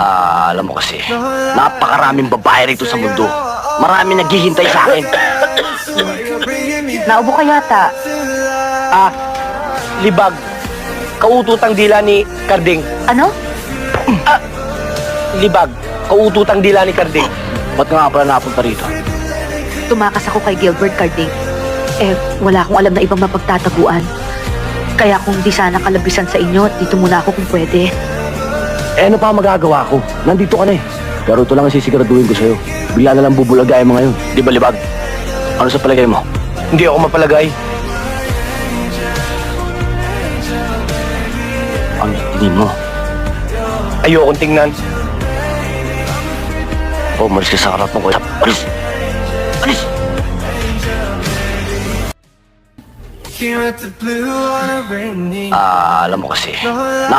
Alam mo kasi, napakaraming babae rito sa mundo. Marami naghihintay sa akin. Naubo ka yata. Libag, kaututang dila ni Karding. Ano? Libag, kaututang dila ni Karding. Ba't nga pala napunta rito? Tumakas ako kay Gilbert Carding. Wala akong alam na ibang mapagtataguan. Kaya kung di sana kalabisan sa inyo, dito muna ako kung pwede. Ano pa magagawa ko? Nandito ka na eh. Pero ito lang ang sisiguraduhin ko sa'yo. Bigla na lang bubulagay mo ngayon. Di ba, Libag? Ano sa palagay mo? Hindi ako mapalagay. Ang tingin mo? Ayokong tingnan. Umalis ka sa harap mo ko. Alis! Alis! Alam mo kasi,